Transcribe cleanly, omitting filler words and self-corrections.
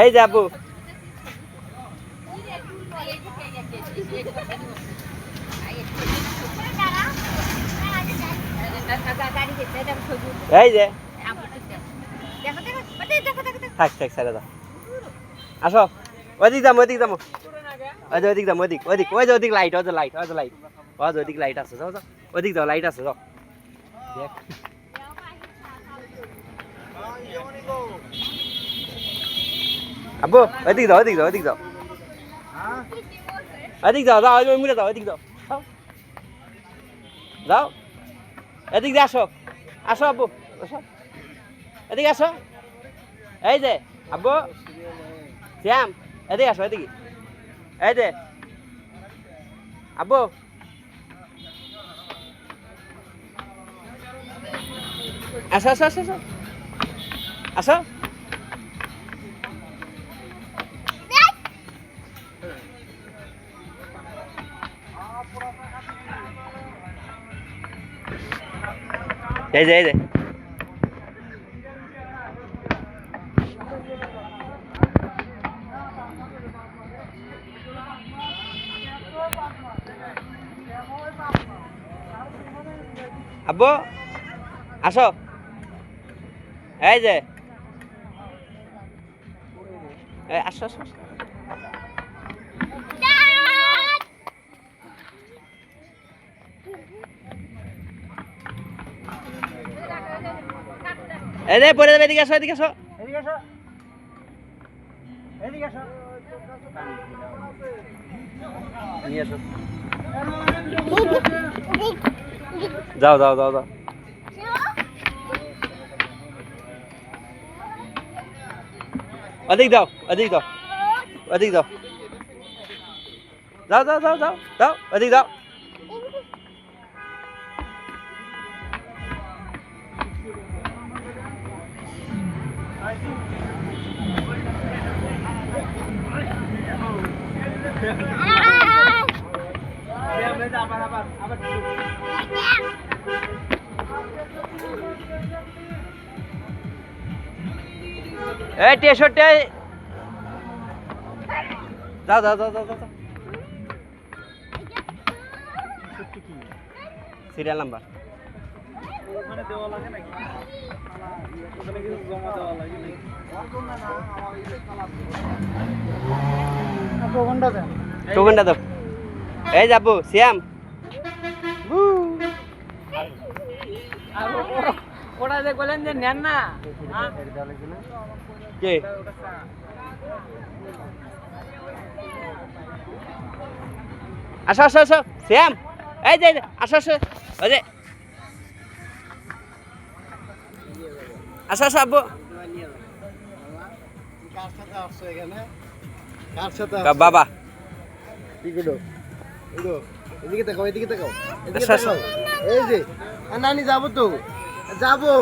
এই যাবো এই যে থাক থাক ছেড়ে দাও আসো ওইদিক যাবো ওইদিক যাবো ওইদিক যাবো ওইদিক ওইদিক ওই যে ওইদিক লাইট ওই যে লাইট ওই যে লাইট ওই যে ওইদিক লাইট আছে যাও যাও ওইদিক যাও লাইট আছে যাও আব্বু ওইদিক যাও ওইদিক যাও ওইদিক যাও ওইদিক যাও যাও ওই মুড়ে যাও ওইদিক যাও যাও এদিক দিয়ে আসো আসো আব্বু আসো এদিকে আসো এই যে আব্বু শ্যাম এদিকে আসো এদিকে এই যে আব্বু আসো আসো আসো আসো আসো এই যে এই যে আব্বু আসো এই যে আসো আসো এই যে পরে যাবে এদিকে আসো এদিকে আসো এদিকে আসো এদিকে আসো নিয়ে আসো যাও যাও যাও যাও ওদিক দাও ওদিক দাও ওদিক দাও যাও যাও যাও যাও যাও ওদিক দাও এই টেশোটে যাও যাও যাও যাও যাও সিরিয়াল নাম্বার ওখানে দেওয়া লাগে নাকি ওখানে কিছু জমা দেওয়া লাগে নাকি টোকনটা দাও টোকনটা দাও এই যাবো শ্যাম আর ওরা যে বলেন যে নেন না কে আসো আসো আসো শ্যাম এই যে আসো আসো ওই যে আসো আসো আব্বু বাবা এদিকে তাকাও এদিকে তাকাও এদিকে তাকাও এই যে নানি যাবো তো যাবো